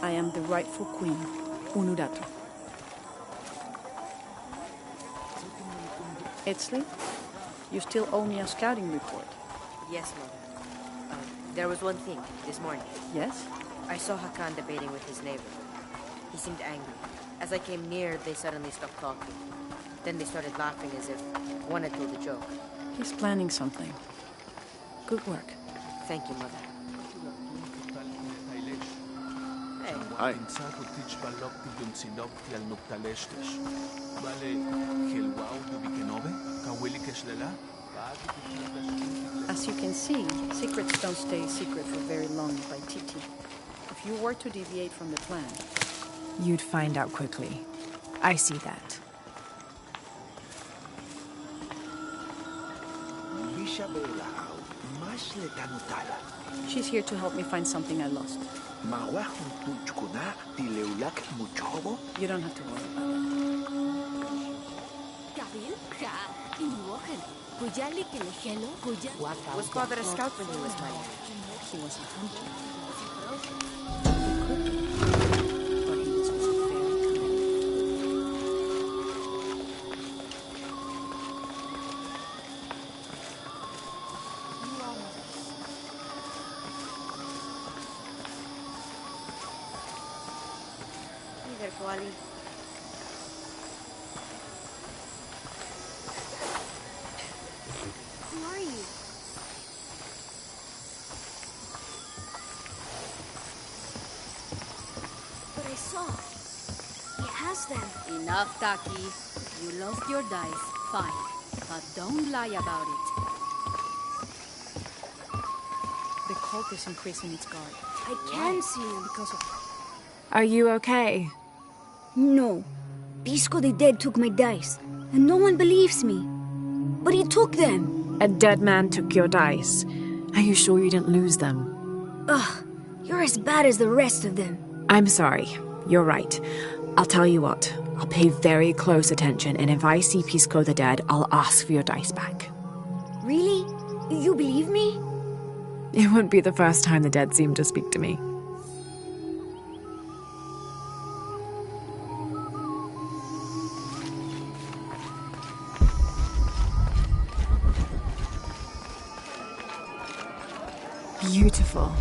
I am the rightful queen, Unuratu. Etzli, you still owe me a scouting report. Yes, Mother. There was one thing, this morning. Yes? I saw Hakan debating with his neighbor. He seemed angry. As I came near, they suddenly stopped talking. Then they started laughing as if one had told a joke. He's planning something. Good work. Thank you, Mother. Hi. As you can see, secrets don't stay secret for very long by Paititi. If you were to deviate from the plan, you'd find out quickly. I see that. She's here to help me find something I lost. You don't have to worry about it. Was Father a scout when he was my age? He was a hunter. He could be, but he was also very Either Kuali. Who are you? But I saw. He has them. Enough, Taki. You lost your dice. Fine. But don't lie about it. The cult is increasing its guard. I can see him. Because of... Are you okay? No. Pisco the Dead took my dice, and no one believes me. But he took them. A dead man took your dice. Are you sure you didn't lose them? Ugh, you're as bad as the rest of them. I'm sorry. You're right. I'll tell you what. I'll pay very close attention, and if I see Pisco the Dead, I'll ask for your dice back. Really? You believe me? It wouldn't be the first time the dead seemed to speak to me. Beautiful.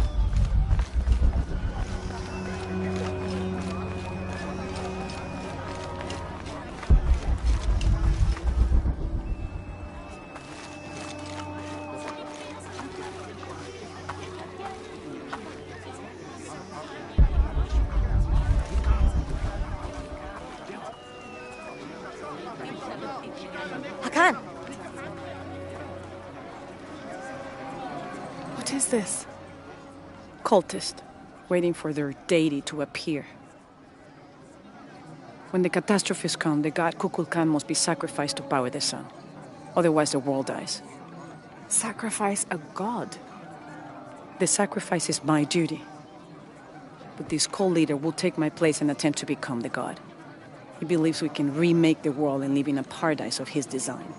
Hakan! What is this? Cultist, waiting for their deity to appear. When the catastrophes come, the god Kukulkan must be sacrificed to power the sun. Otherwise the world dies. Sacrifice a god? The sacrifice is my duty. But this cult leader will take my place and attempt to become the god. He believes we can remake the world and live in a paradise of his design.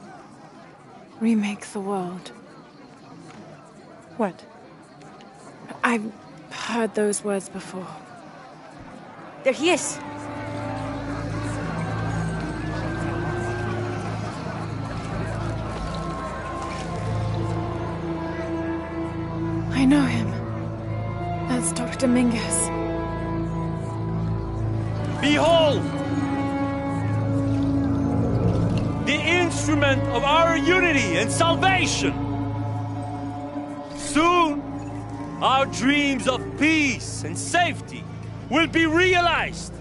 Remake the world? What? I've heard those words before. There he is! I know him. That's Dr. Mingus. Behold! The instrument of our unity and salvation! Soon, our dreams of peace and safety will be realized!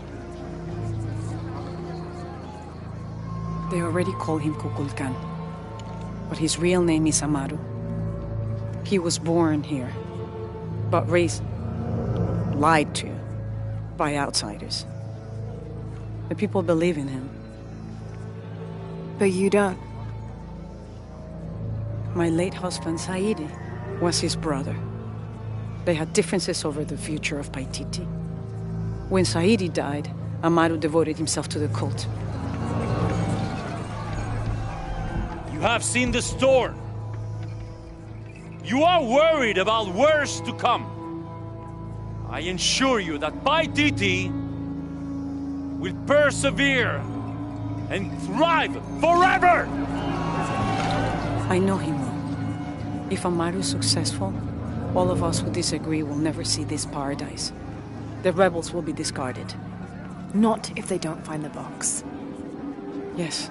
They already call him Kukulkan, but his real name is Amaru. He was born here, but raised, lied to, by outsiders. The people believe in him. But you don't. My late husband, Saidi, was his brother. They had differences over the future of Paititi. When Saidi died, Amaru devoted himself to the cult. You have seen the storm. You are worried about worse to come. I ensure you that Paititi will persevere and thrive forever! I know he will. If Amaru is successful, all of us who disagree will never see this paradise. The rebels will be discarded. Not if they don't find the box. Yes.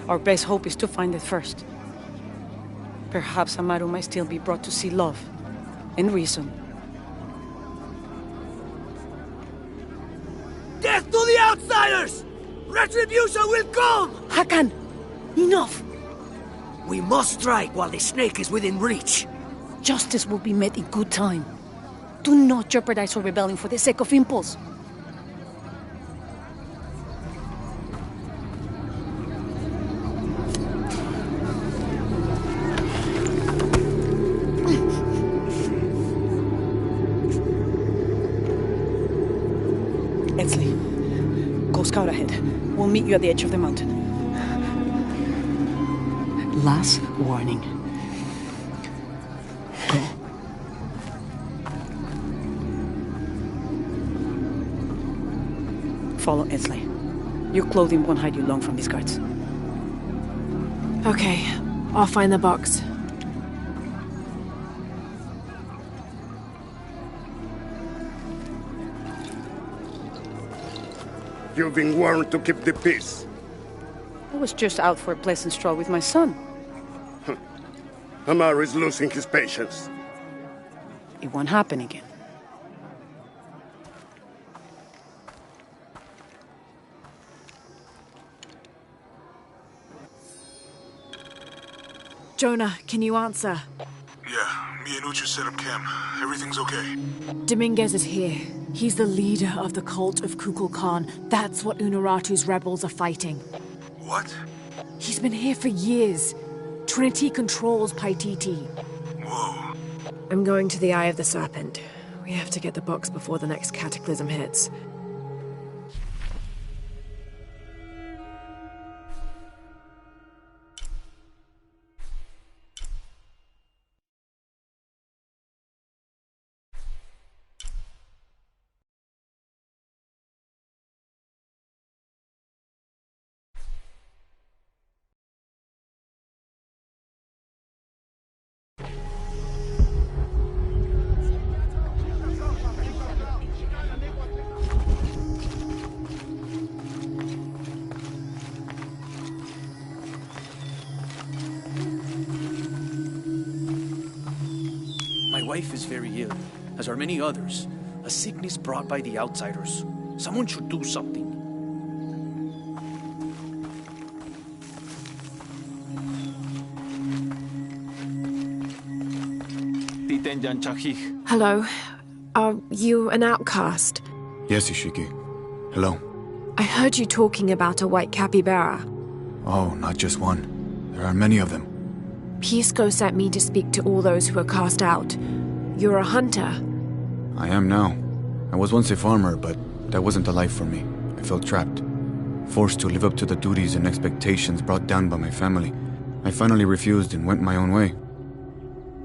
Our best hope is to find it first. Perhaps Amaru might still be brought to see love and reason. Death to the outsiders! Retribution will come! Hakan! Enough! We must strike while the snake is within reach. Justice will be met in good time. Do not jeopardize our rebellion for the sake of impulse. Etzli, go scout ahead. We'll meet you at the edge of the mountain. Last warning. Go. Follow Etzli. Your clothing won't hide you long from these guards. Okay, I'll find the box. You've been warned to keep the peace. I was just out for a pleasant stroll with my son. Amaru is losing his patience. It won't happen again. Jonah, can you answer? Yeah, me and Uchu set up camp. Everything's okay. Dominguez is here. He's the leader of the cult of Kukulkan. That's what Unuratu's rebels are fighting. What? He's been here for years. Trinity controls Paititi. Whoa. I'm going to the Eye of the Serpent. We have to get the box before the next cataclysm hits. My wife is very ill, as are many others. A sickness brought by the outsiders. Someone should do something. Hello. Are you an outcast? Yes, Ishiki. Hello. I heard you talking about a white capybara. Oh, not just one. There are many of them. Pisco sent me to speak to all those who are cast out. You're a hunter. I am now. I was once a farmer, but that wasn't the life for me. I felt trapped. Forced to live up to the duties and expectations brought down by my family. I finally refused and went my own way.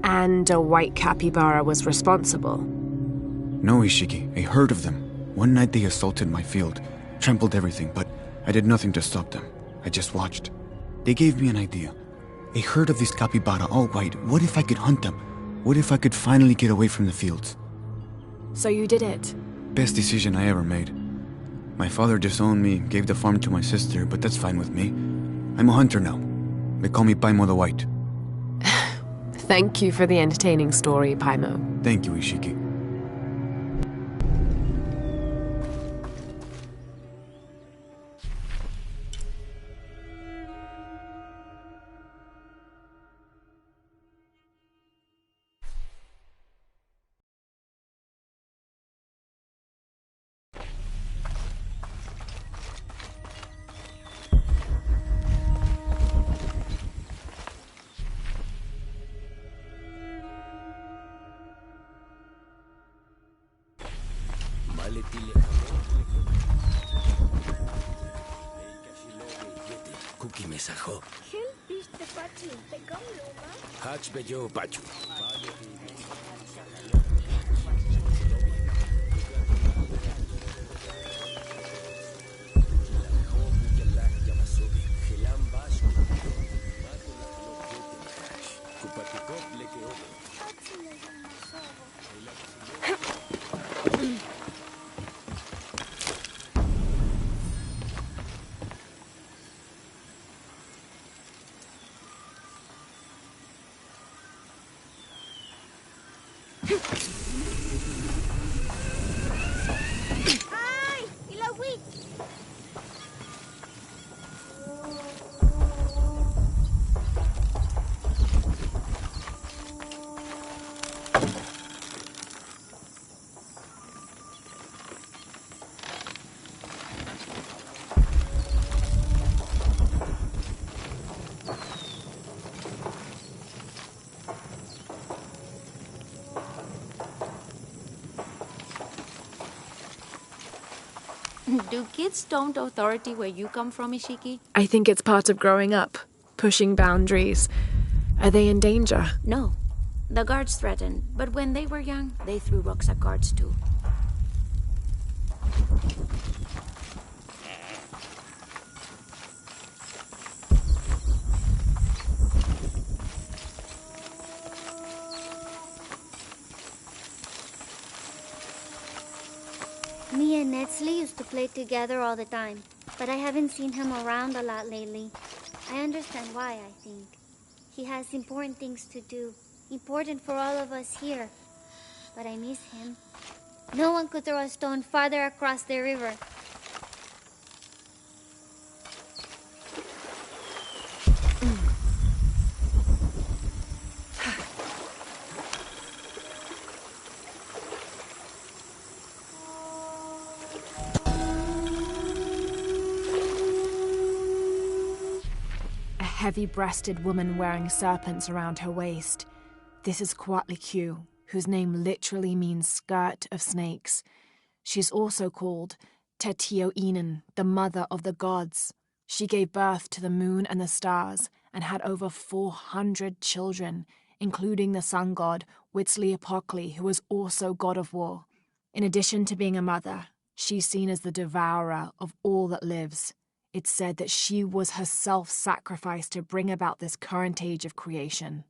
And a white capybara was responsible? No, Ishiki. A herd of them. One night they assaulted my field, trampled everything, but I did nothing to stop them. I just watched. They gave me an idea. A herd of these capybara, all white. What if I could hunt them? What if I could finally get away from the fields? So you did it? Best decision I ever made. My father disowned me, gave the farm to my sister, but that's fine with me. I'm a hunter now. They call me Paimo the White. Thank you for the entertaining story, Paimo. Thank you, Ishiki. Do kids don't authority where you come from, Ishiki? I think it's part of growing up, pushing boundaries. Are they in danger? No. The guards threatened, but when they were young, they threw rocks at guards too. Me and Netsley used to play together all the time, but I haven't seen him around a lot lately. I understand why, I think. He has important things to do, important for all of us here. But I miss him. No one could throw a stone farther across the river. A heavy-breasted woman wearing serpents around her waist. This is Coatlicue, whose name literally means skirt of snakes. She's also called Tetioinen, the mother of the gods. She gave birth to the moon and the stars and had over 400 children, including the sun god Huitzilopochtli, who was also god of war. In addition to being a mother, she's seen as the devourer of all that lives. It's said that she was herself sacrificed to bring about this current age of creation.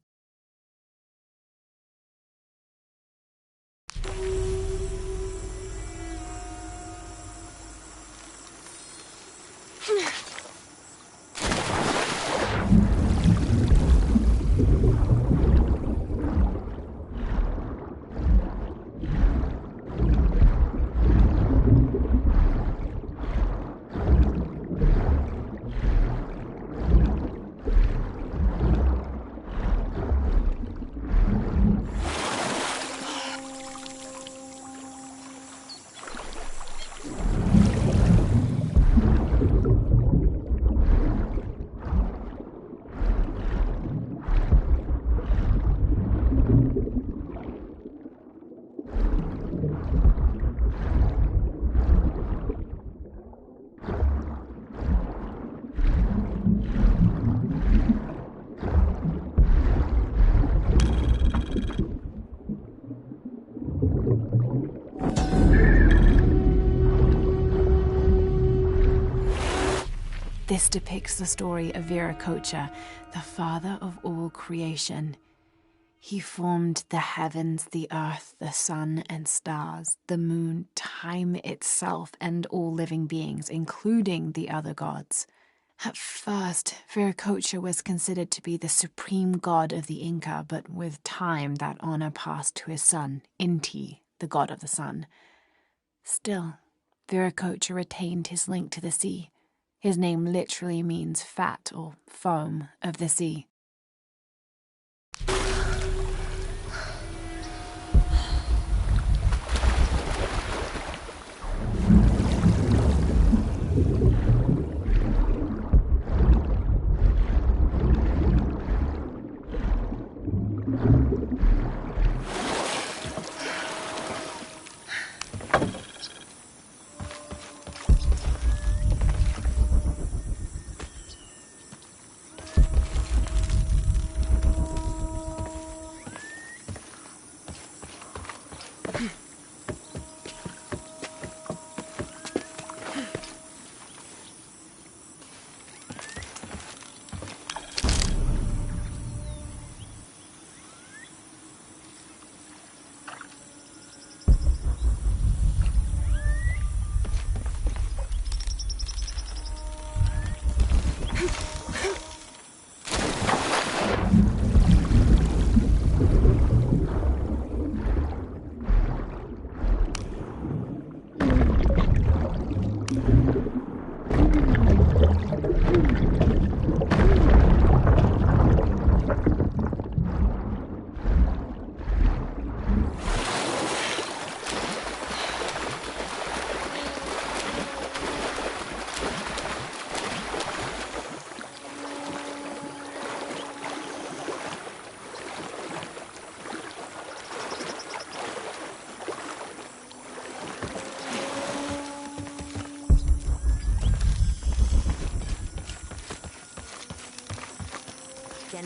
This depicts the story of Viracocha, the father of all creation. He formed the heavens, the earth, the sun and stars, the moon, time itself, and all living beings, including the other gods. At first, Viracocha was considered to be the supreme god of the Inca, but with time that honor passed to his son, Inti, the god of the sun. Still, Viracocha retained his link to the sea. His name literally means fat or foam of the sea.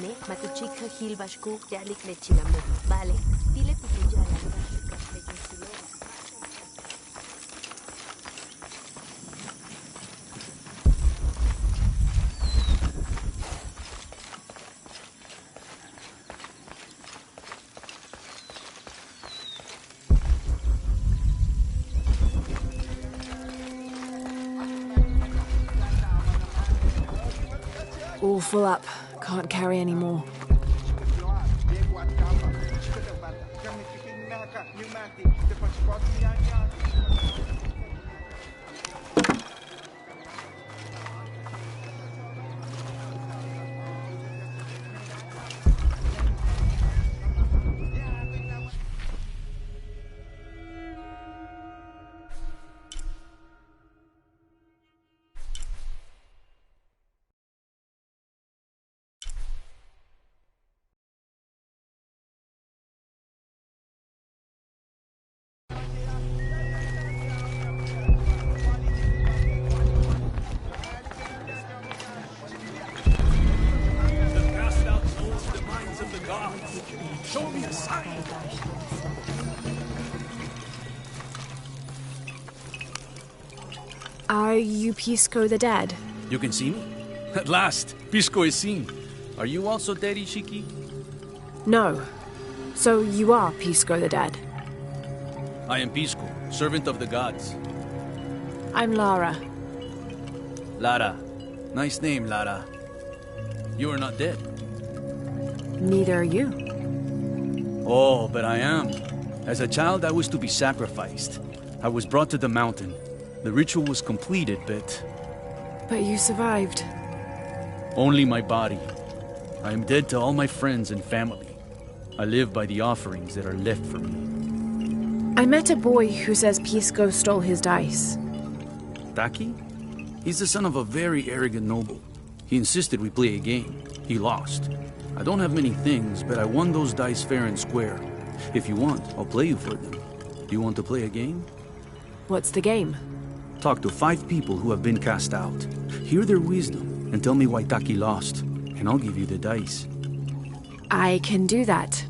Vale, matuchika hilbashku yalik lechinamu. Vale, dile tutuya la All full up. Can't carry any more. Show me a sign! Are you Pisco the Dead? You can see me? At last, Pisco is seen. Are you also dead, Ishiki? No. So you are Pisco the Dead? I am Pisco, servant of the gods. I'm Lara. Lara. Nice name, Lara. You are not dead. Neither are you. Oh, but I am. As a child, I was to be sacrificed. I was brought to the mountain. The ritual was completed, but... But you survived. Only my body. I am dead to all my friends and family. I live by the offerings that are left for me. I met a boy who says Pisco stole his dice. Taki? He's the son of a very arrogant noble. He insisted we play a game. He lost. I don't have many things, but I won those dice fair and square. If you want, I'll play you for them. Do you want to play a game? What's the game? Talk to 5 people who have been cast out. Hear their wisdom, and tell me why Taki lost. And I'll give you the dice. I can do that.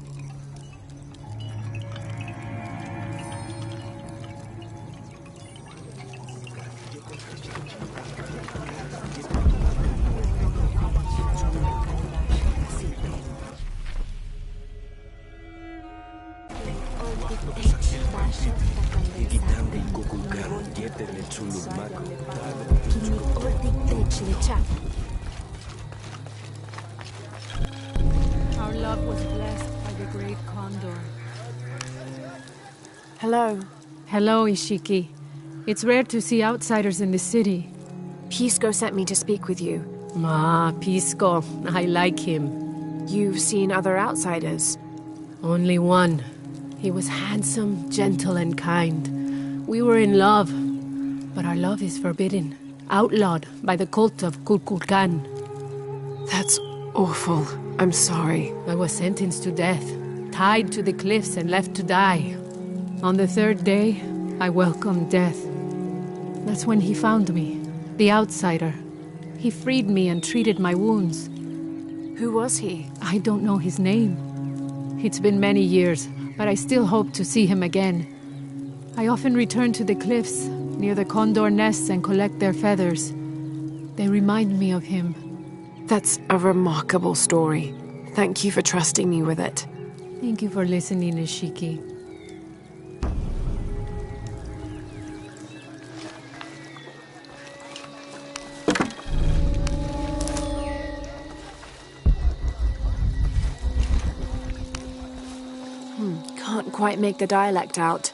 Our love was blessed by the great condor. Hello. Hello, Ishiki. It's rare to see outsiders in the city. Pisco sent me to speak with you. Ah, Pisco. I like him. You've seen other outsiders? Only one. He was handsome, gentle, and kind. We were in love. But our love is forbidden. Outlawed by the cult of Kukulkan. That's awful. I'm sorry. I was sentenced to death, tied to the cliffs and left to die. On the 3rd day, I welcomed death. That's when he found me, the outsider. He freed me and treated my wounds. Who was he? I don't know his name. It's been many years, but I still hope to see him again. I often return to the cliffs, near the condor nests, and collect their feathers. They remind me of him. That's a remarkable story. Thank you for trusting me with it. Thank you for listening, Ishiki. Can't quite make the dialect out.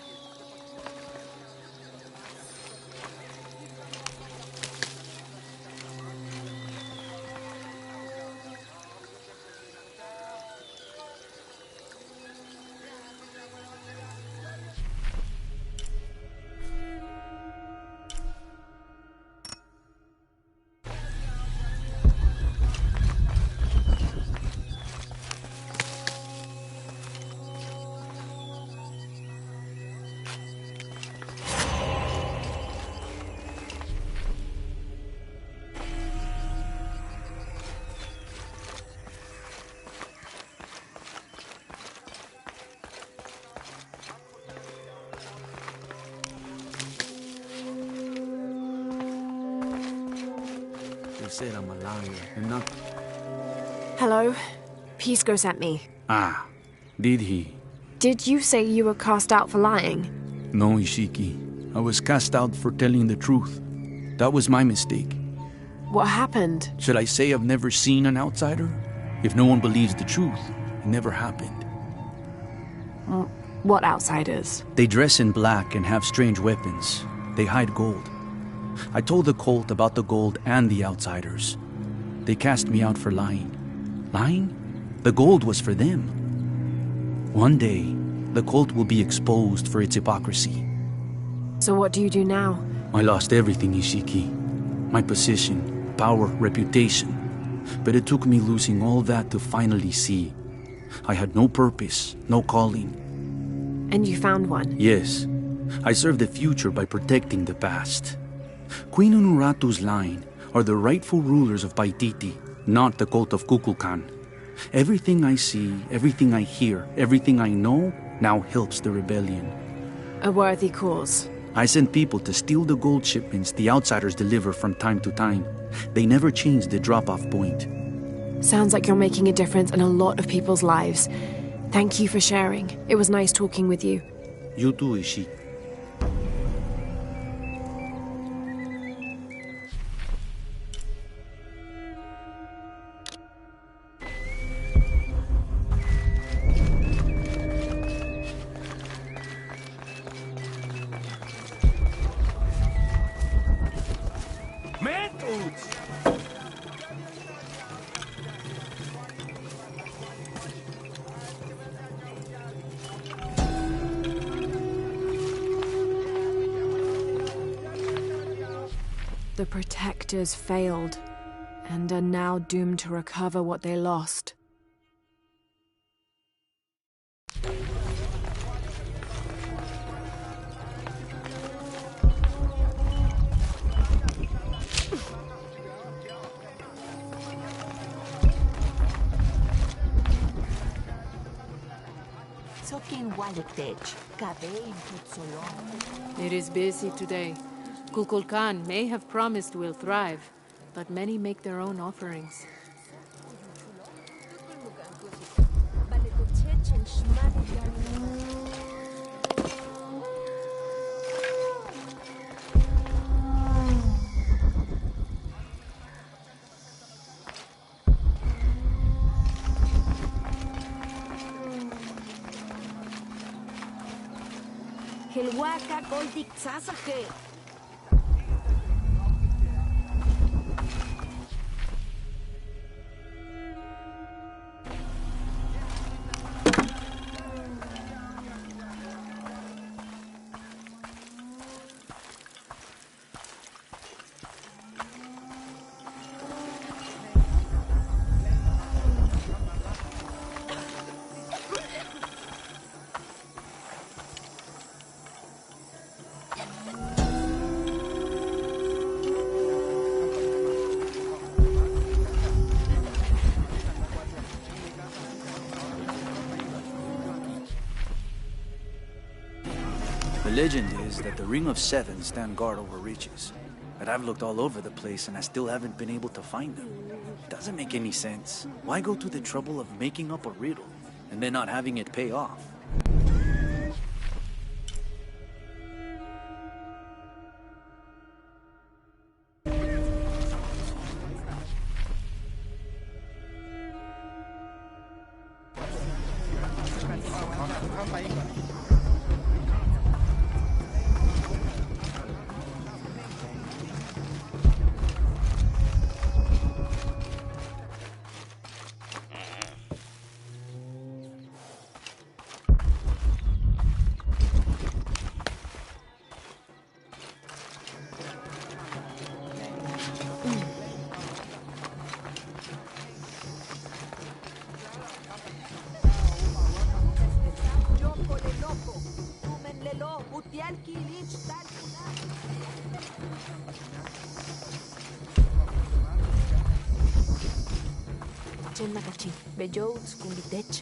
said I'm a liar and not... Hello? Pisco sent me. Ah, did he? Did you say you were cast out for lying? No, Ishiki. I was cast out for telling the truth. That was my mistake. What happened? Should I say I've never seen an outsider? If no one believes the truth, it never happened. What outsiders? They dress in black and have strange weapons. They hide gold. I told the cult about the gold and the outsiders. They cast me out for lying. Lying? The gold was for them. One day, the cult will be exposed for its hypocrisy. So what do you do now? I lost everything, Ishiki. My position, power, reputation. But it took me losing all that to finally see. I had no purpose, no calling. And you found one? Yes. I serve the future by protecting the past. Queen Unuratu's line are the rightful rulers of Paititi, not the cult of Kukulkan. Everything I see, everything I hear, everything I know now helps the rebellion. A worthy cause. I send people to steal the gold shipments the outsiders deliver from time to time. They never change the drop-off point. Sounds like you're making a difference in a lot of people's lives. Thank you for sharing. It was nice talking with you. You too, Ishiki. The Protectors failed, and are now doomed to recover what they lost. It is busy today. Kukulkan may have promised we'll thrive, but many make their own offerings. Hilwaka goldik sasake. The legend is that the Ring of Seven stand guard over riches. But I've looked all over the place and I still haven't been able to find them. Doesn't make any sense. Why go to the trouble of making up a riddle and then not having it pay off? Chen makachi, bejo skunditech.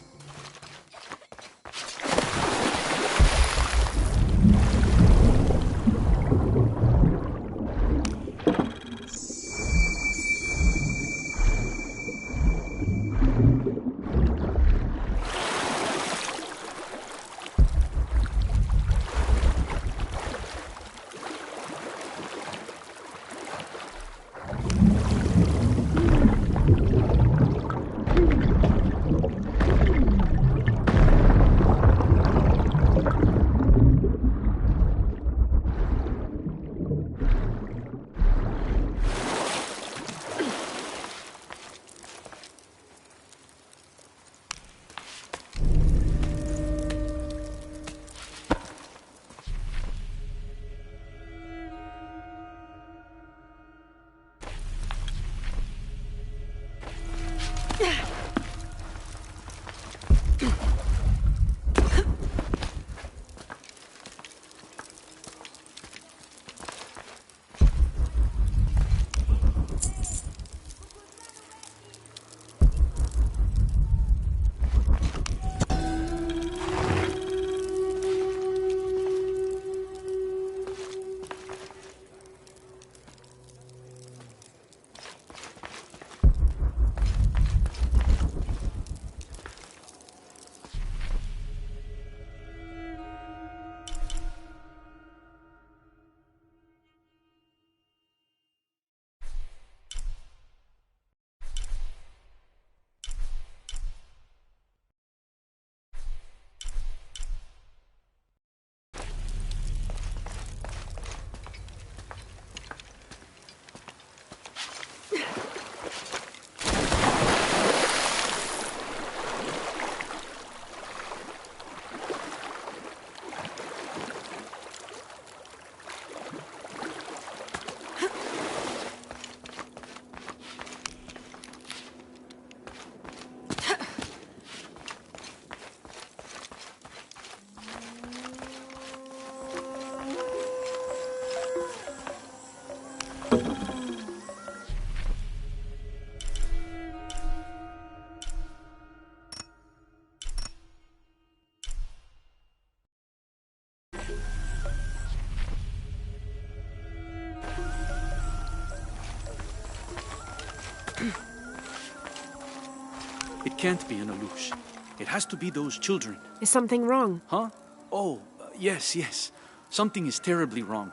It can't be an Alush. It has to be those children. Is something wrong? Huh? Oh, yes. Something is terribly wrong.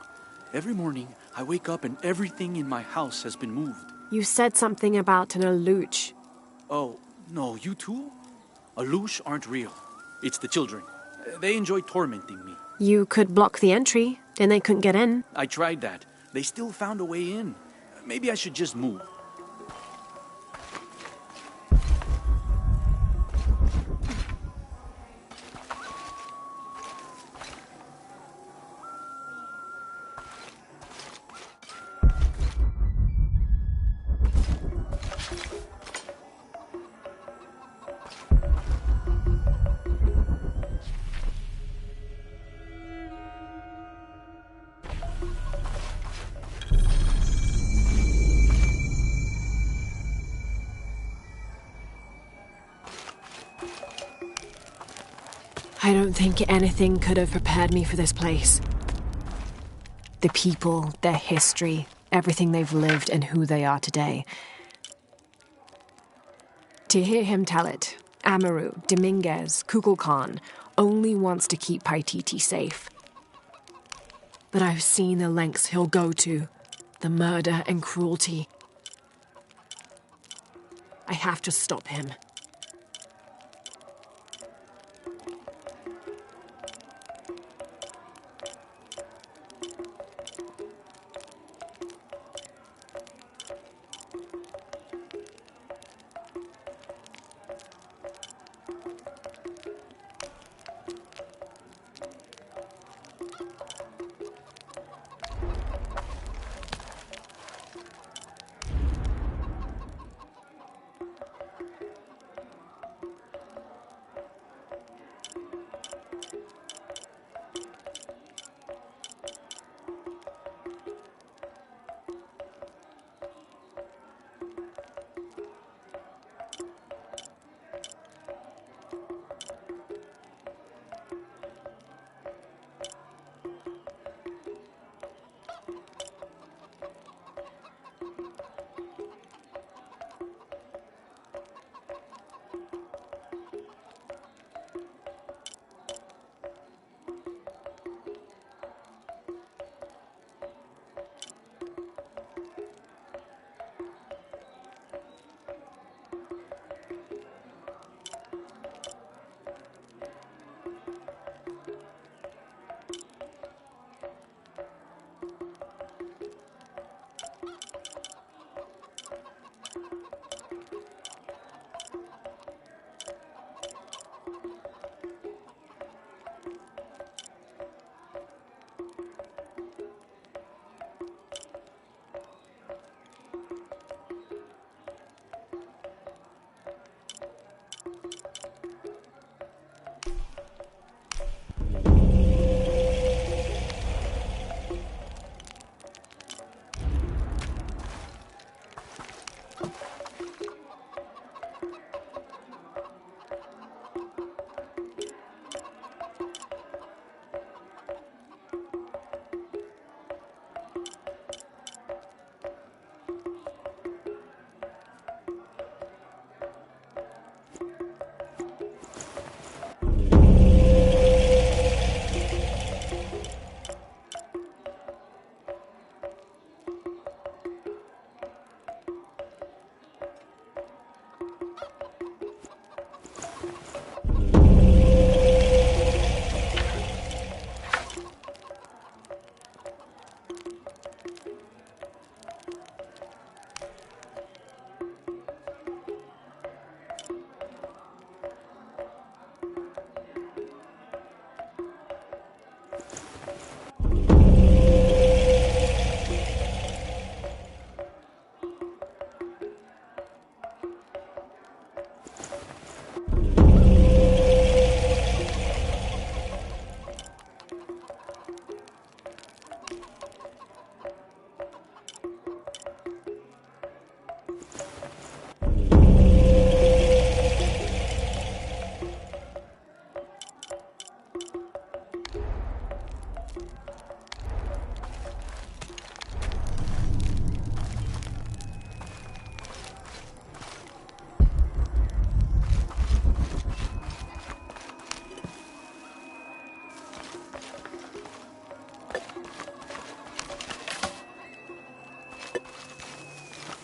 Every morning, I wake up and everything in my house has been moved. You said something about an Aluch. Oh, no, you too? Alush aren't real. It's the children. They enjoy tormenting me. You could block the entry, then they couldn't get in. I tried that. They still found a way in. Maybe I should just move. I don't think anything could have prepared me for this place. The people, their history, everything they've lived and who they are today. To hear him tell it, Amaru, Dominguez, Kukulkan only wants to keep Paititi safe. But I've seen the lengths he'll go to, the murder and cruelty. I have to stop him.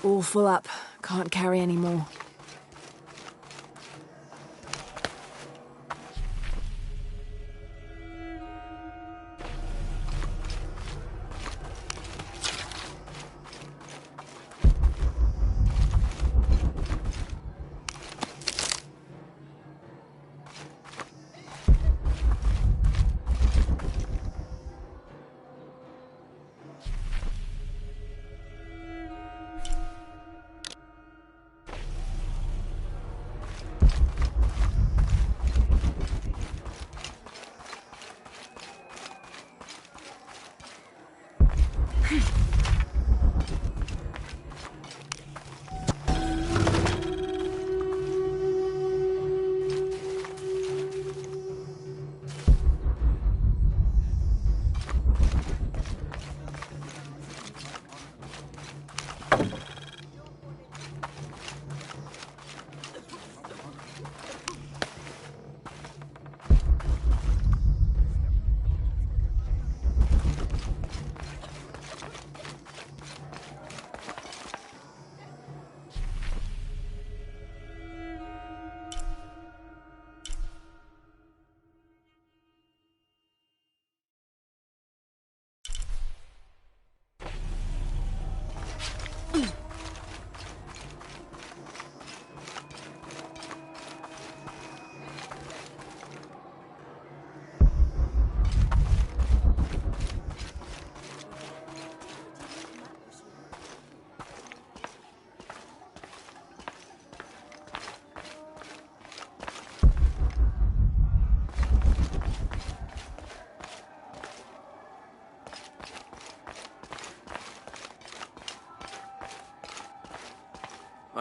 All full up. Can't carry any more.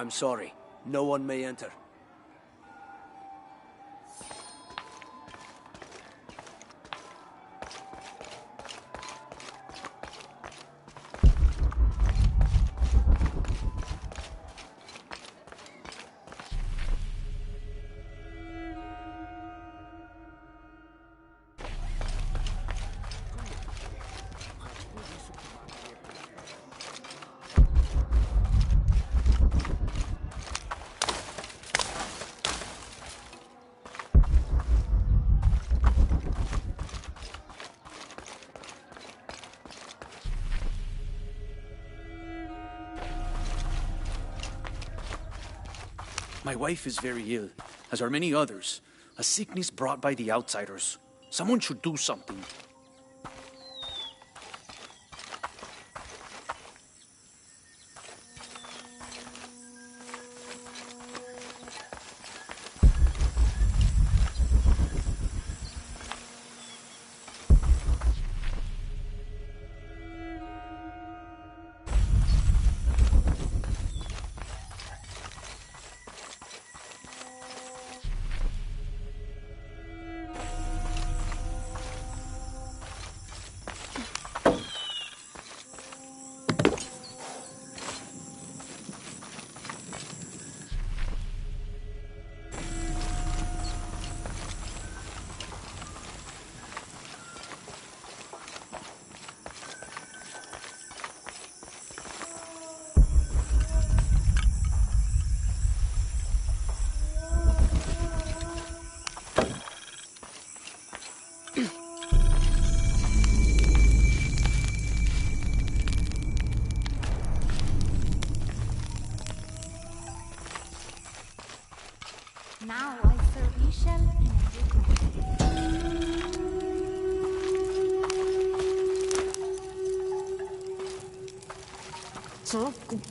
I'm sorry. No one may enter. My wife is very ill, as are many others. A sickness brought by the outsiders. Someone should do something. Now I serve Michel in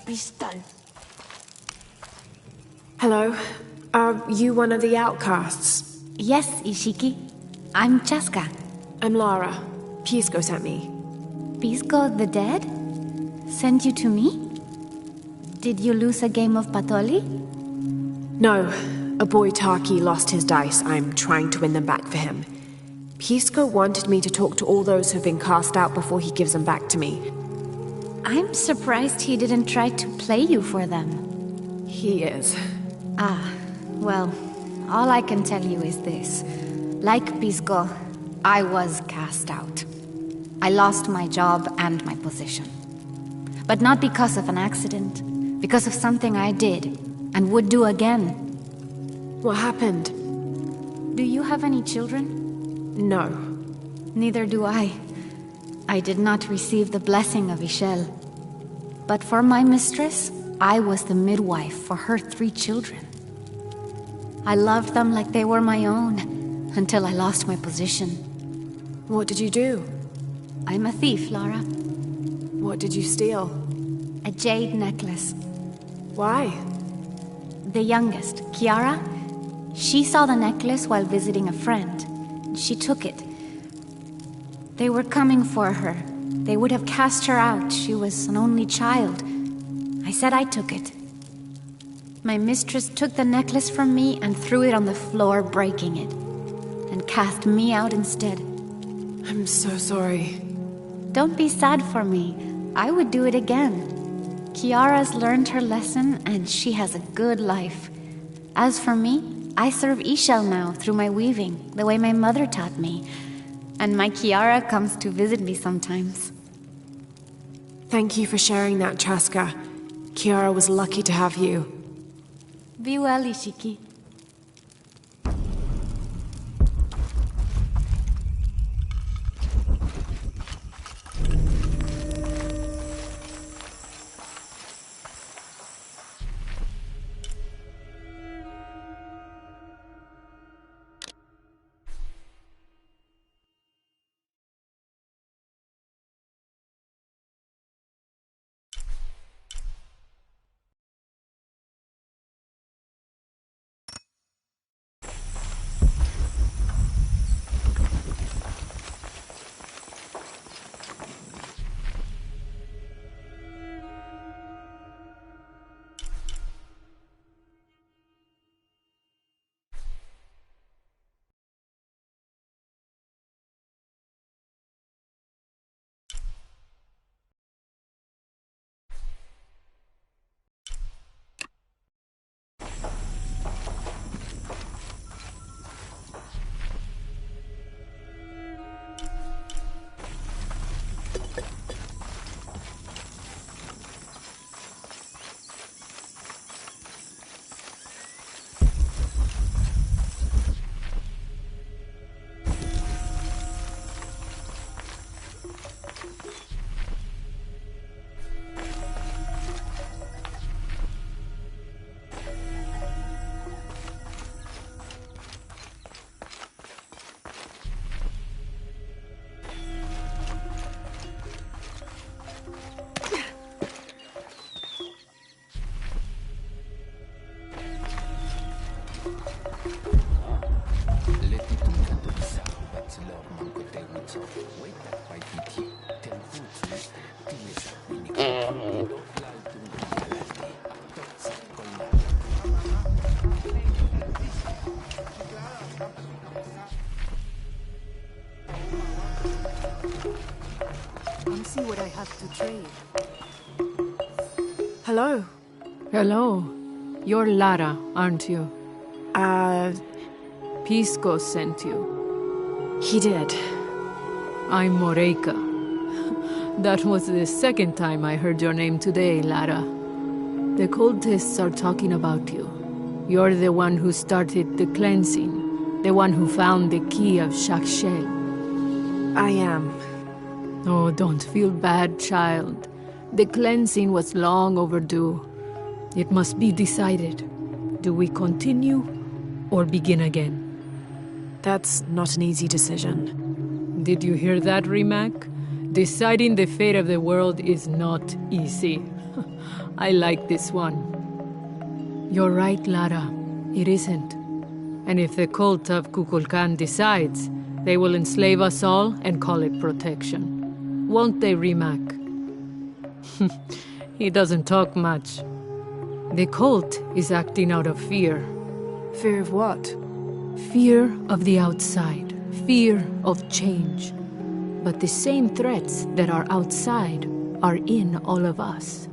a Hello. Are you one of the outcasts? Yes, Ishiki. I'm Chaska. I'm Lara. Pisco sent me. Pisco the dead? Sent you to me? Did you lose a game of Patoli? No. A boy Taki lost his dice. I'm trying to win them back for him. Pisco wanted me to talk to all those who've been cast out before he gives them back to me. I'm surprised he didn't try to play you for them. He is. Ah, well, all I can tell you is this. Like Pisco, I was cast out. I lost my job and my position. But not because of an accident. Because of something I did, and would do again. What happened? Do you have any children? No. Neither do I. I did not receive the blessing of Ixchel. But for my mistress, I was the midwife for her 3 children. I loved them like they were my own, until I lost my position. What did you do? I'm a thief, Lara. What did you steal? A jade necklace. Why? The youngest, Kiara, she saw the necklace while visiting a friend. She took it. They were coming for her. They would have cast her out. She was an only child. I said I took it. My mistress took the necklace from me and threw it on the floor, breaking it, and cast me out instead. I'm so sorry. Don't be sad for me. I would do it again. Kiara's learned her lesson, and she has a good life. As for me, I serve Ixchel now through my weaving, the way my mother taught me. And my Kiara comes to visit me sometimes. Thank you for sharing that, Chaska. Kiara was lucky to have you. Be well, Ishiki. Come see what I have to trade. Hello. Hello. You're Lara, aren't you? Pisco sent you. He did. I'm Moreika. That was the second time I heard your name today, Lara. The cultists are talking about you. You're the one who started the cleansing, the one who found the key of Shakshel. I am. Oh, don't feel bad, child. The cleansing was long overdue. It must be decided. Do we continue or begin again? That's not an easy decision. Did you hear that, Rimac? Deciding the fate of the world is not easy. I like this one. You're right, Lara. It isn't. And if the cult of Kukulkan decides, they will enslave us all and call it protection. Won't they, Rimac? He doesn't talk much. The cult is acting out of fear. Fear of what? Fear of the outside. Fear of change. But the same threats that are outside are in all of us.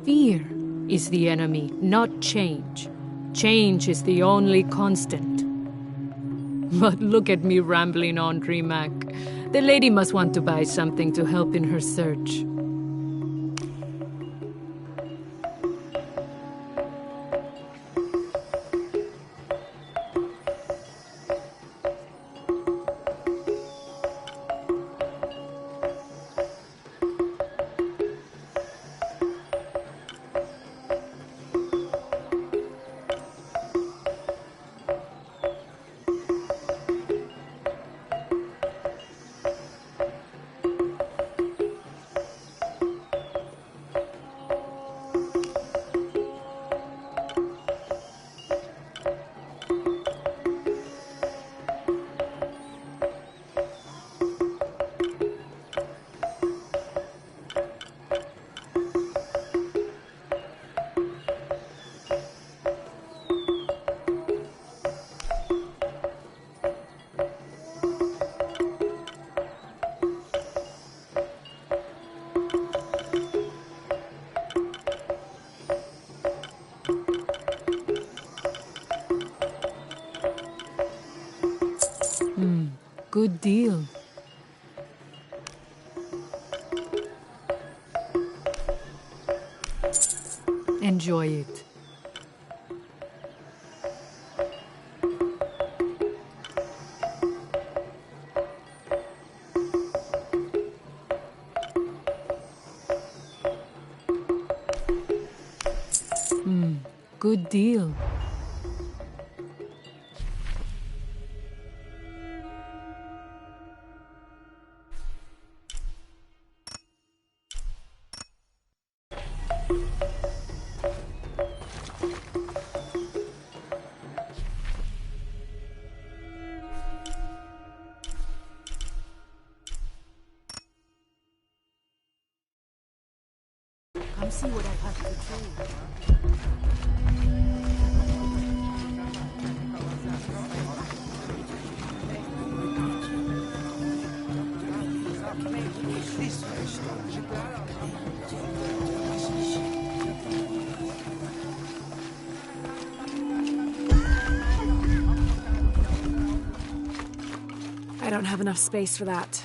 Fear is the enemy, not change. Change is the only constant. But look at me rambling on, Rimac. The lady must want to buy something to help in her search. Enjoy it. Good deal. Come see what I have to do. I don't have enough space for that.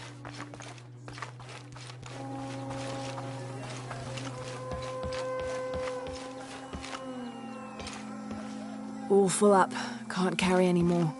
All full up. Can't carry any more.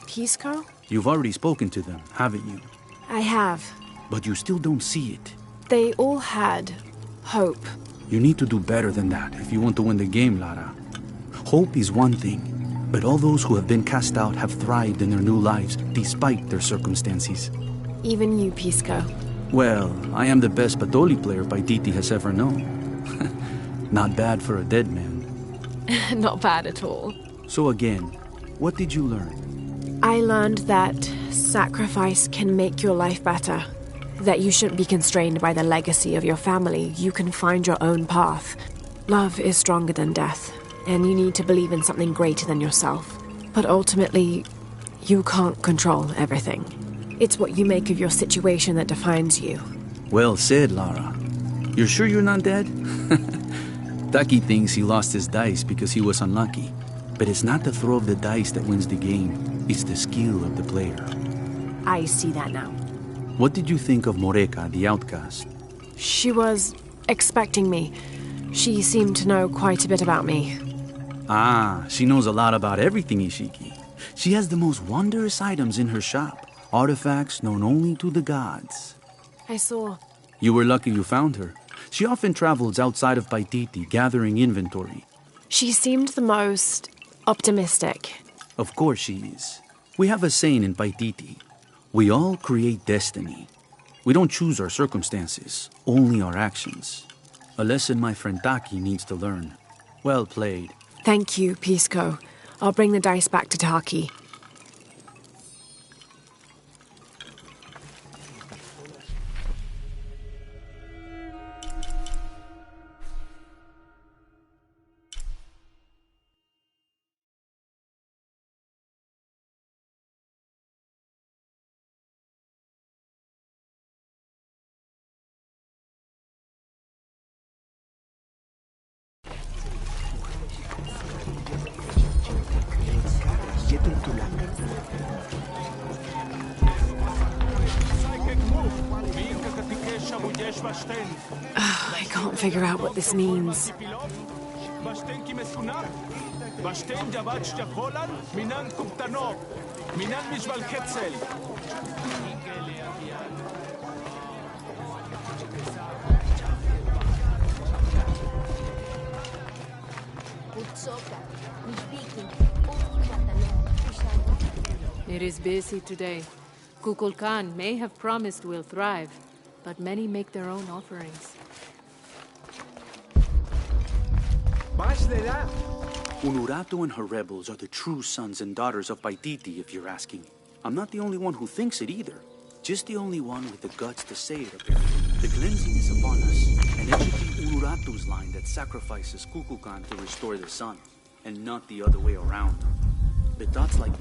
Pisco? You've already spoken to them, haven't you? I have. But you still don't see it. They all had hope. You need to do better than that if you want to win the game, Lara. Hope is one thing, but all those who have been cast out have thrived in their new lives despite their circumstances. Even you, Pisco. Well, I am the best Patoli player Paititi has ever known. Not bad for a dead man. Not bad at all. So again, what did you learn? I learned that sacrifice can make your life better. That you shouldn't be constrained by the legacy of your family. You can find your own path. Love is stronger than death, and you need to believe in something greater than yourself. But ultimately, you can't control everything. It's what you make of your situation that defines you. Well said, Lara. You're sure you're not dead? Taki thinks he lost his dice because he was unlucky. But it's not the throw of the dice that wins the game. It's the skill of the player. I see that now. What did you think of Moreka, the outcast? She was expecting me. She seemed to know quite a bit about me. Ah, she knows a lot about everything, Ishiki. She has the most wondrous items in her shop. Artifacts known only to the gods. I saw. You were lucky you found her. She often travels outside of Paititi, gathering inventory. She seemed the most optimistic. Of course she is. We have a saying in Paititi. We all create destiny. We don't choose our circumstances, only our actions. A lesson my friend Taki needs to learn. Well played. Thank you, Pisco. I'll bring the dice back to Taki. I can't figure out what this means. It is busy today. Kukulkan may have promised we'll thrive, but many make their own offerings. Unuratu and her rebels are the true sons and daughters of Paititi, if you're asking. I'm not the only one who thinks it either. Just the only one with the guts to say it, apparently. The cleansing is upon us, and it should be Unuratu's line that sacrifices Kukulkan to restore the sun, and not the other way around. The dots like...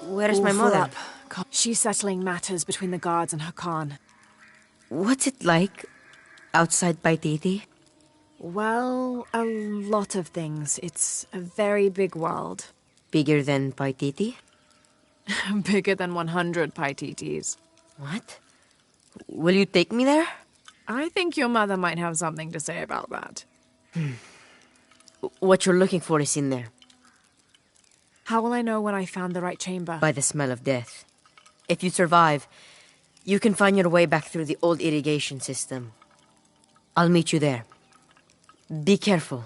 Where's my mother? She's settling matters between the guards and her Khan. What's it like outside Paititi? Well, a lot of things. It's a very big world. Bigger than Paititi? Bigger than 100 Paititis. What? Will you take me there? I think your mother might have something to say about that. What you're looking for is in there. How will I know when I found the right chamber? By the smell of death. If you survive, you can find your way back through the old irrigation system. I'll meet you there. Be careful.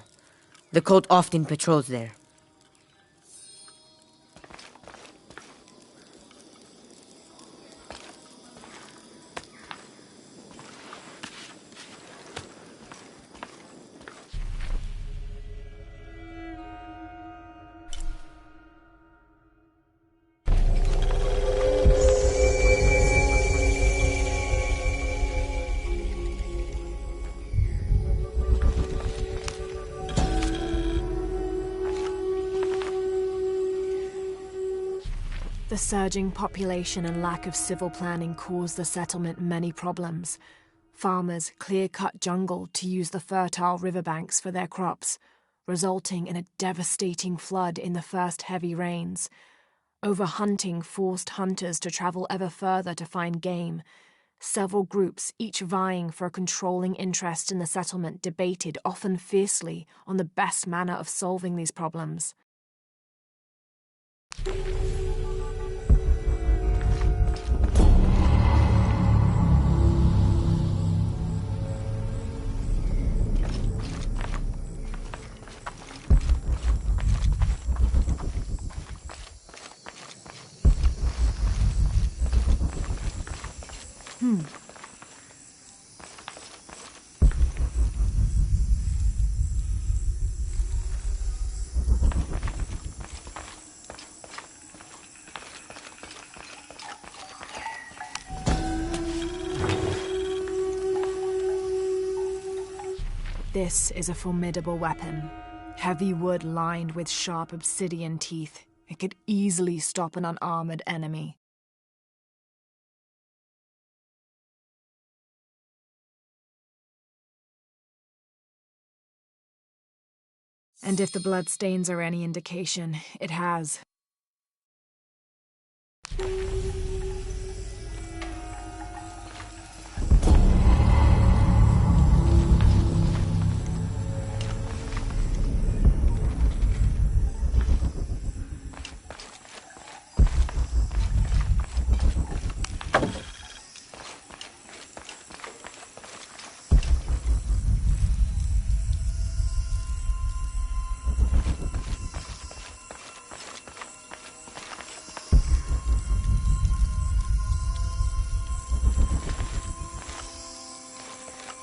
The cult often patrols there. The surging population and lack of civil planning caused the settlement many problems. Farmers clear-cut jungle to use the fertile riverbanks for their crops, resulting in a devastating flood in the first heavy rains. Overhunting forced hunters to travel ever further to find game. Several groups, each vying for a controlling interest in the settlement, debated, often fiercely, on the best manner of solving these problems. This is a formidable weapon. Heavy wood lined with sharp obsidian teeth. It could easily stop an unarmored enemy. And if the bloodstains are any indication, it has.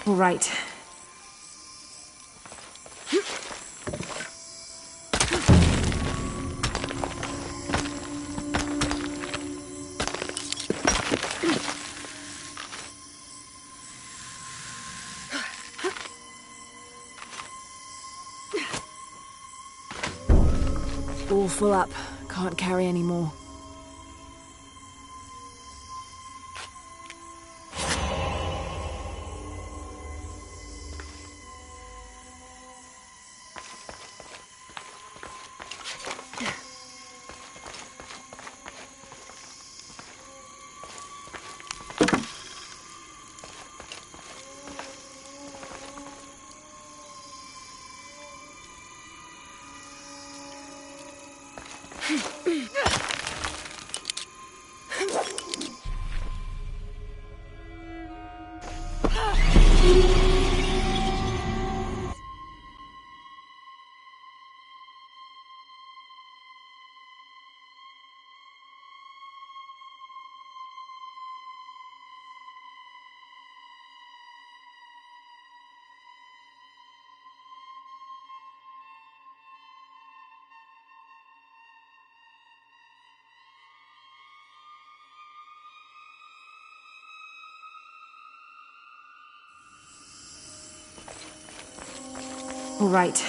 All right. All full up. Can't carry any more. All right.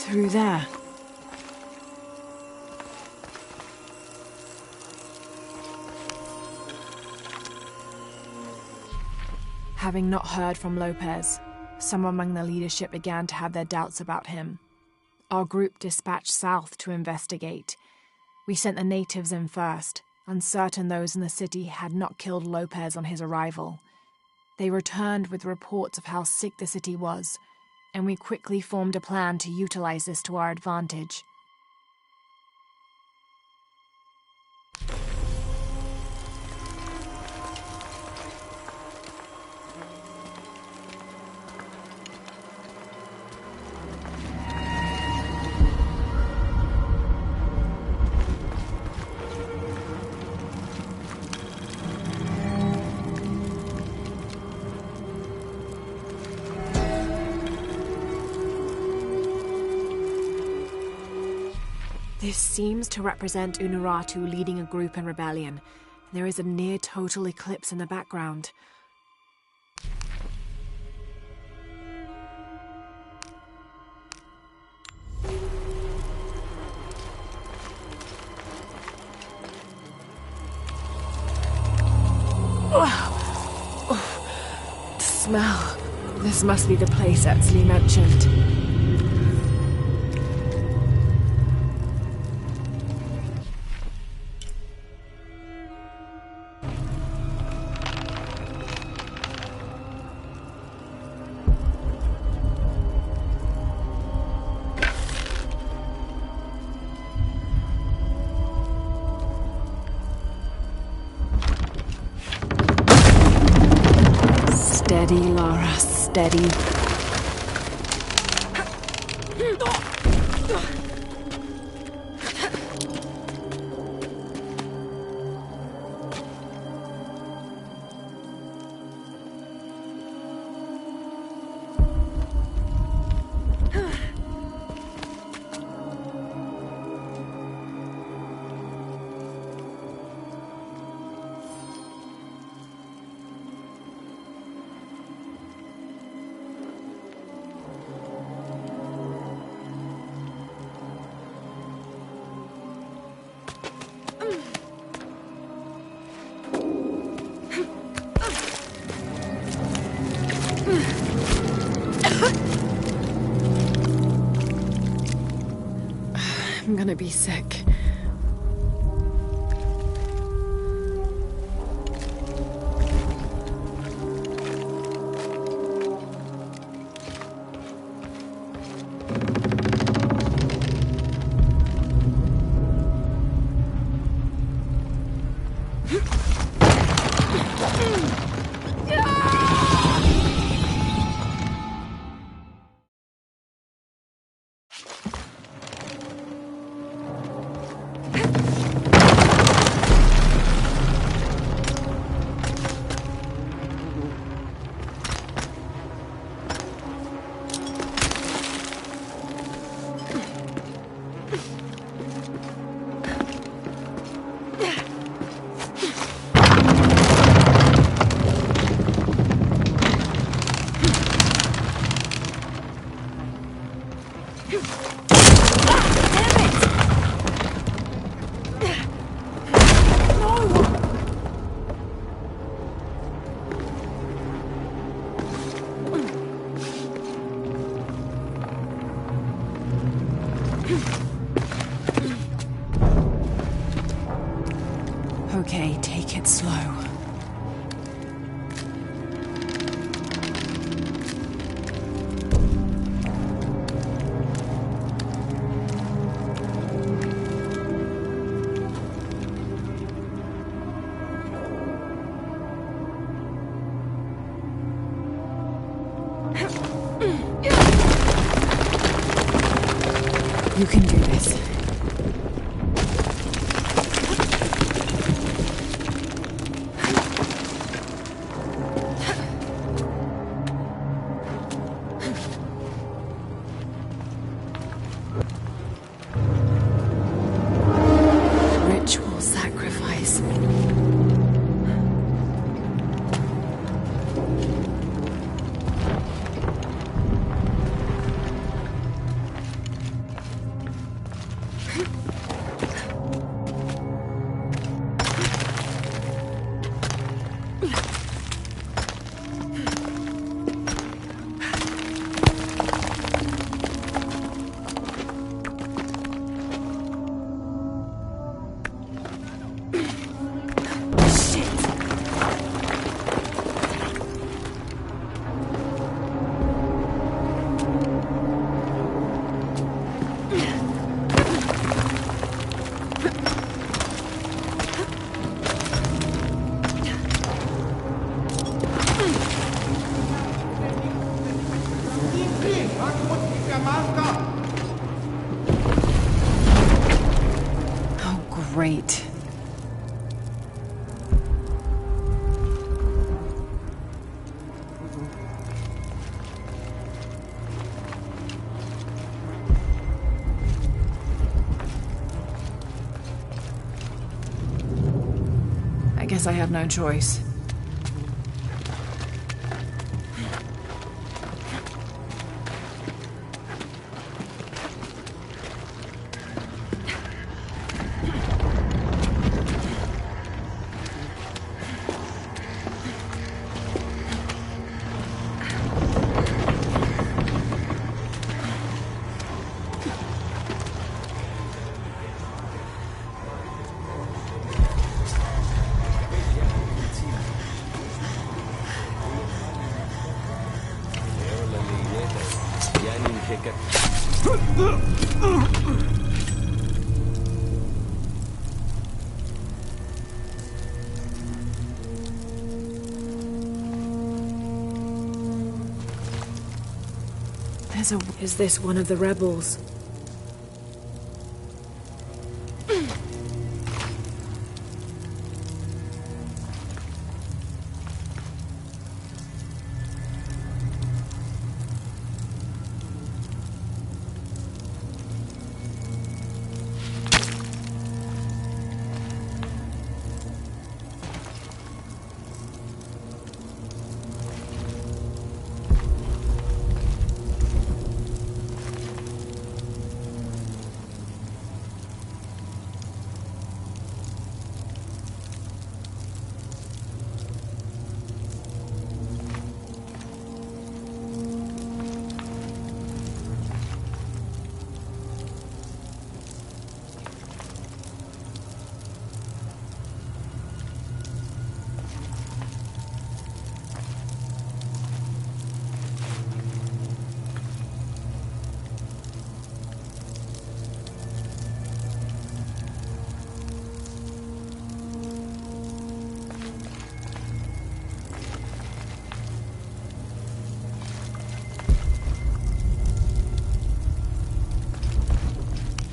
Through there. Having not heard from Lopez, some among the leadership began to have their doubts about him. Our group dispatched south to investigate. We sent the natives in first, uncertain those in the city had not killed Lopez on his arrival. They returned with reports of how sick the city was, and we quickly formed a plan to utilize this to our advantage. This seems to represent Unuratu leading a group in rebellion. There is a near-total eclipse in the background. The smell. This must be the place Etzli mentioned. Steady, Lara, steady. I'm gonna be sick. Okay, take it slow. You can do this. Ritual sacrifice. Great. I guess I have no choice. Is this one of the rebels?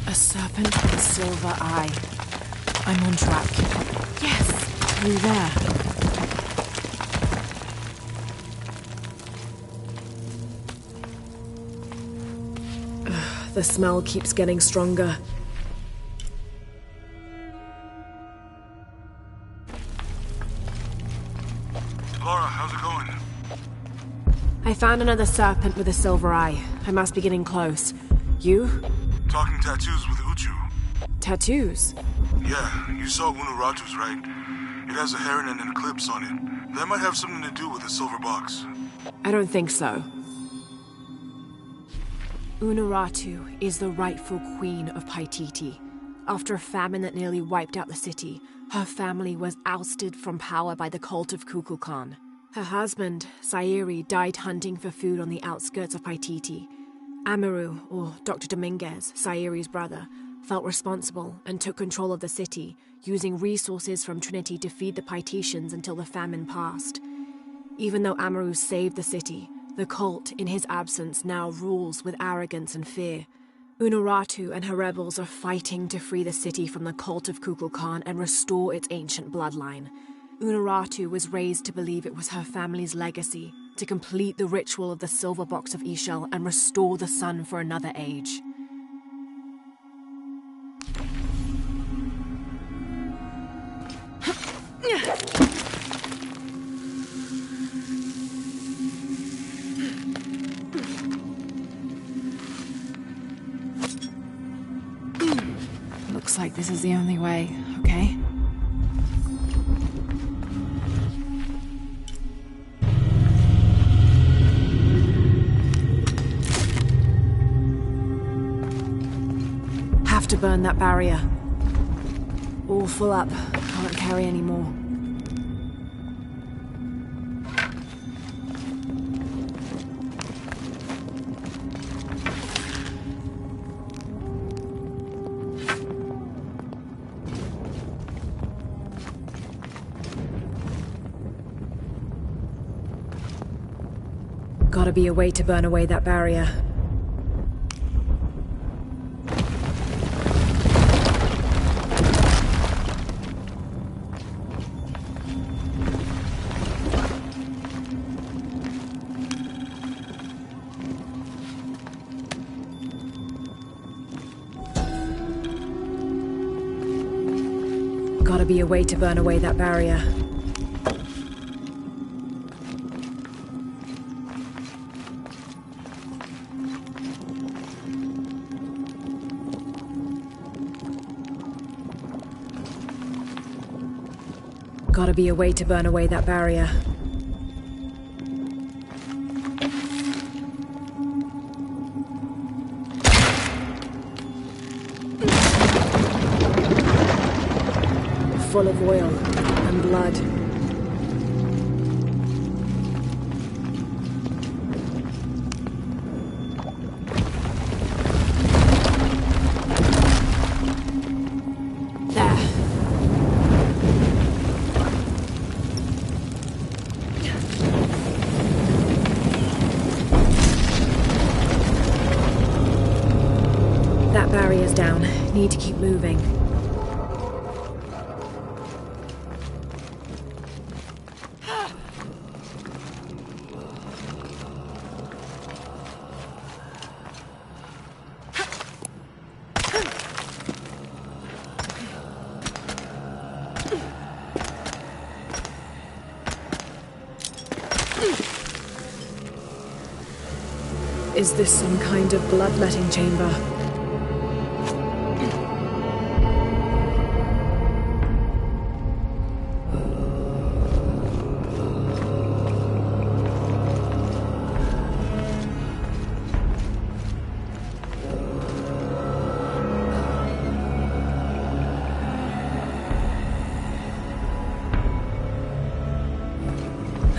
A serpent with a silver eye. I'm on track. Yes! Through there. Ugh, the smell keeps getting stronger. Laura, how's it going? I found another serpent with a silver eye. I must be getting close. You? Talking tattoos with Uchu. Tattoos? Yeah, you saw Unuratu's, right? It has a heron and an eclipse on it. That might have something to do with the silver box. I don't think so. Unuratu is the rightful queen of Paititi. After a famine that nearly wiped out the city, her family was ousted from power by the cult of Kukulkan. Her husband, Sayuri, died hunting for food on the outskirts of Paititi. Amaru, or Dr. Dominguez, Sayuri's brother, felt responsible and took control of the city, using resources from Trinity to feed the Paititians until the famine passed. Even though Amaru saved the city, the cult, in his absence, now rules with arrogance and fear. Unuratu and her rebels are fighting to free the city from the cult of Kukulkan and restore its ancient bloodline. Unuratu was raised to believe it was her family's legacy, to complete the ritual of the silver box of Ishel and restore the sun for another age. Looks like this is the only way, okay? Have to burn that barrier. All full up. Can't carry any more. Gotta be a way to burn away that barrier. Gotta be a way to burn away that barrier. Gotta be a way to burn away that barrier. Full of oil and blood. That barrier's down. Need to keep moving. Is this some kind of bloodletting chamber?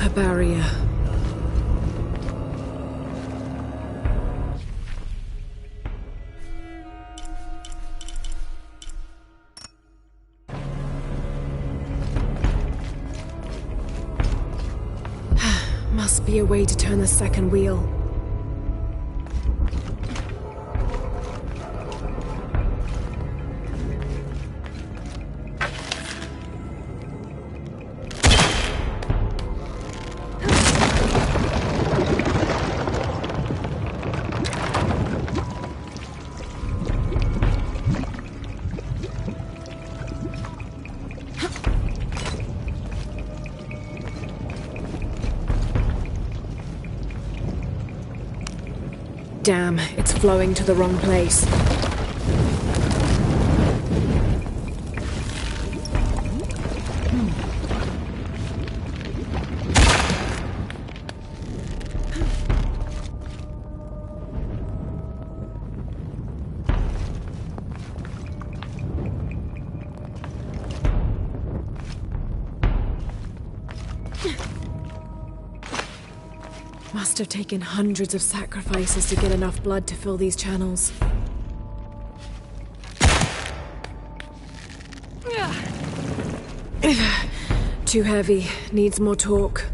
A barrier. Must be a way to turn the second wheel. Damn, it's flowing to the wrong place. Must have taken hundreds of sacrifices to get enough blood to fill these channels. Too heavy. Needs more torque.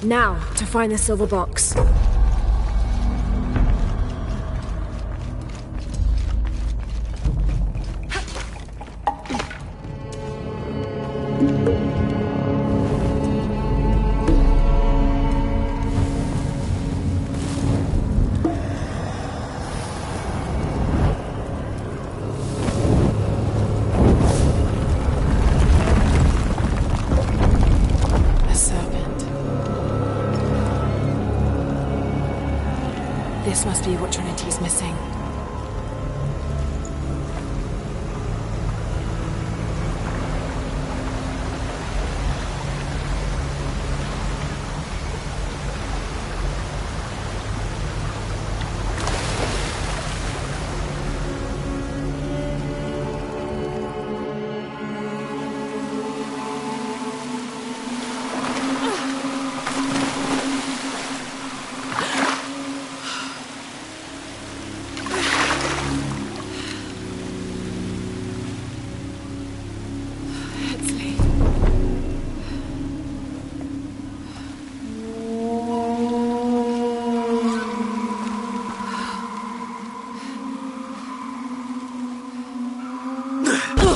Now, to find the silver box. This must be what Trinity's missing.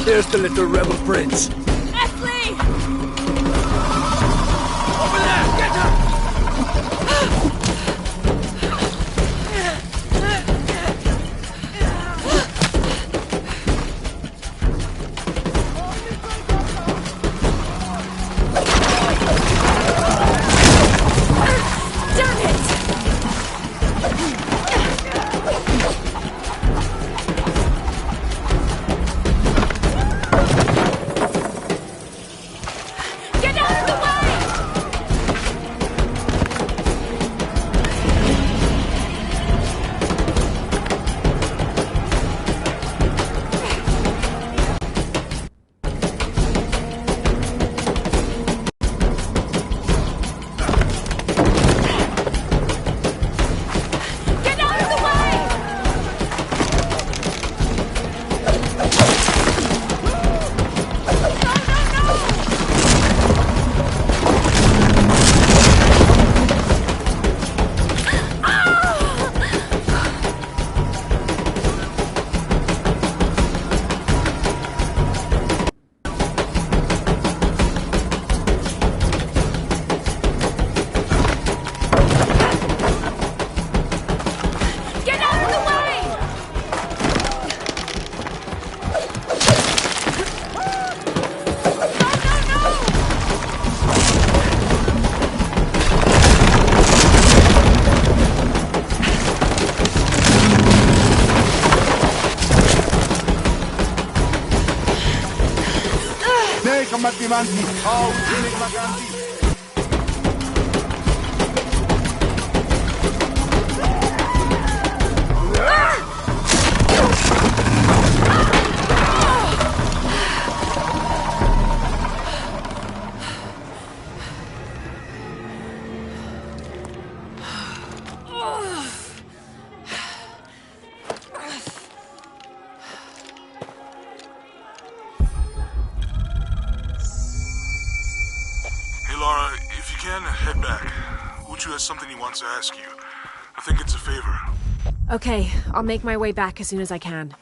There's the little rebel prince. Esley! Over there! Get her! Mattimanti, oh, Maganti. Head back. Uchu has something he wants to ask you. I think it's a favor. Okay, I'll make my way back as soon as I can.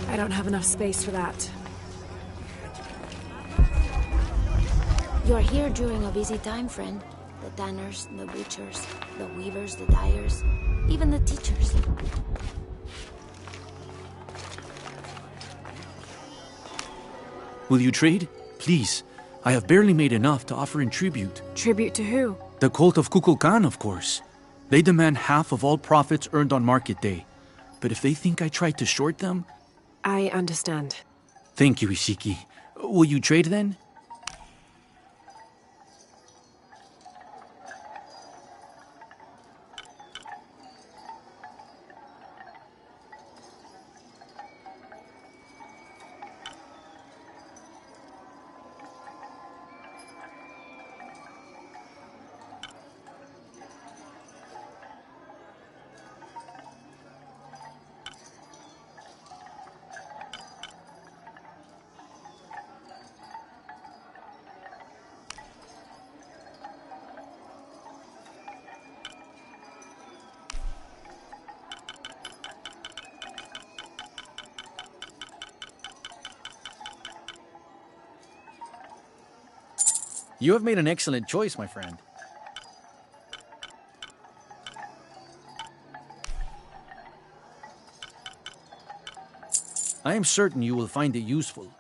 I don't have enough space for that. You're here during a busy time, friend. The tanners, the butchers, the weavers, the dyers, even the teachers. Will you trade? Please. I have barely made enough to offer in tribute. Tribute to who? The cult of Kukulkan, of course. They demand half of all profits earned on market day. But if they think I tried to short them... I understand. Thank you, Ishiki. Will you trade then? You have made an excellent choice, my friend. I am certain you will find it useful.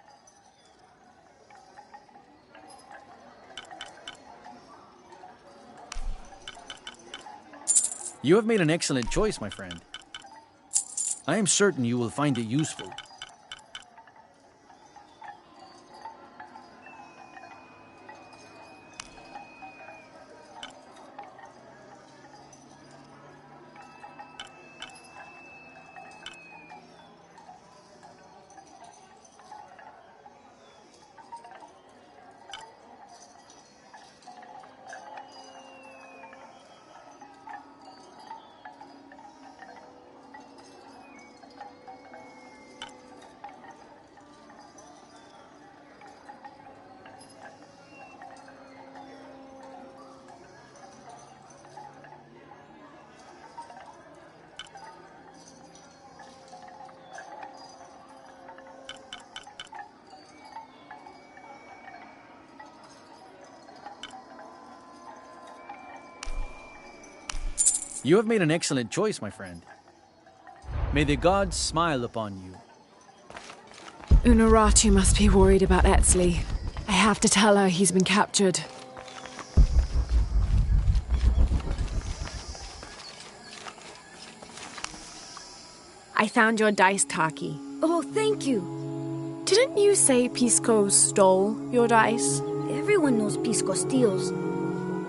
You have made an excellent choice, my friend. I am certain you will find it useful. You have made an excellent choice, my friend. May the gods smile upon you. Unuratu must be worried about Etzli. I have to tell her he's been captured. I found your dice, Taki. Oh, thank you. Didn't you say Pisco stole your dice? Everyone knows Pisco steals.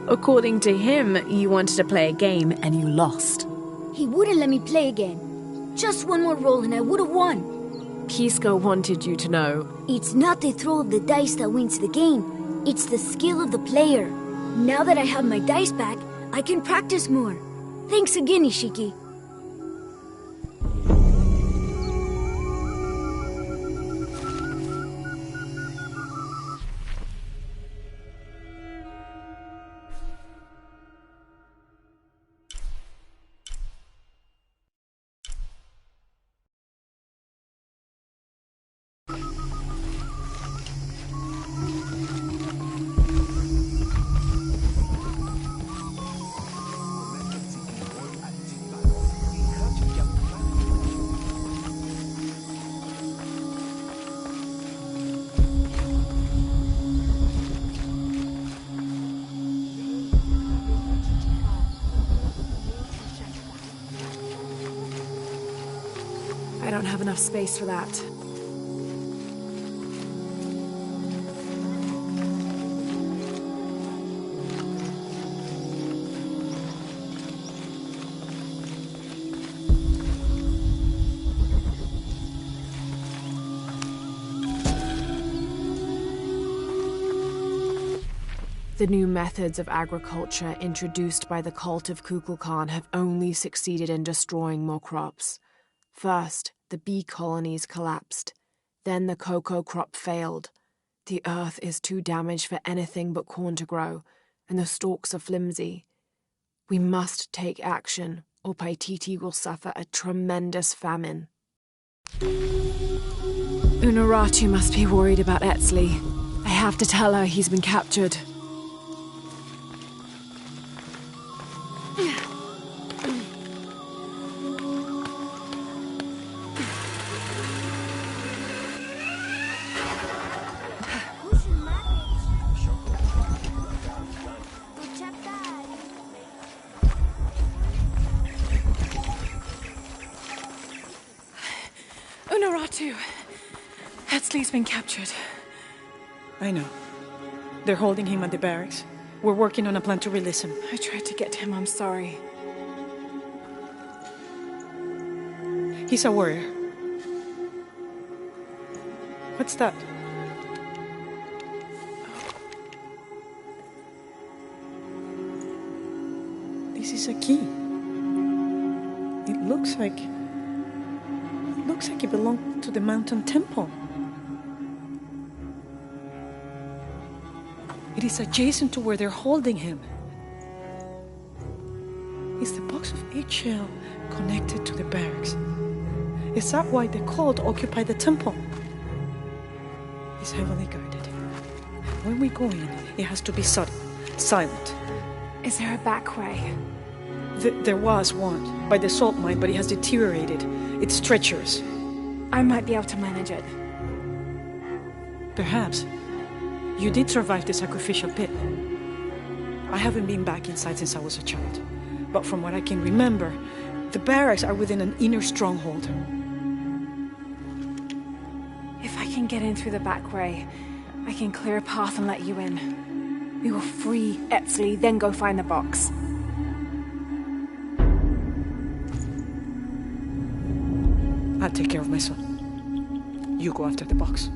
According to him, you wanted to play a game and you lost. He wouldn't let me play again. Just one more roll and I would have won. Pisco wanted you to know. It's not the throw of the dice that wins the game. It's the skill of the player. Now that I have my dice back, I can practice more. Thanks again, Ishiki. I don't have enough space for that. The new methods of agriculture introduced by the cult of Kukulkan have only succeeded in destroying more crops. First, the bee colonies collapsed. Then the cocoa crop failed. The earth is too damaged for anything but corn to grow, and the stalks are flimsy. We must take action, or Paititi will suffer a tremendous famine. Unuratu must be worried about Etzli. I have to tell her he's been captured. Ratu. Hetzley's been captured. I know. They're holding him at the barracks. We're working on a plan to release him. I tried to get to him, I'm sorry. He's a warrior. What's that? This is a key. It looks like it belonged to the mountain temple. It is adjacent to where they're holding him. Is the box of HL connected to the barracks? Is that why the cult occupied the temple? It's heavily guarded. When we go in, it has to be sudden, silent. Is there a back way? There was one, by the salt mine, but it has deteriorated. It's treacherous. I might be able to manage it. Perhaps. You did survive the sacrificial pit. I haven't been back inside since I was a child. But from what I can remember, the barracks are within an inner stronghold. If I can get in through the back way, I can clear a path and let you in. We will free Etzley, then go find the box. I'll take care of my son. You go after the box.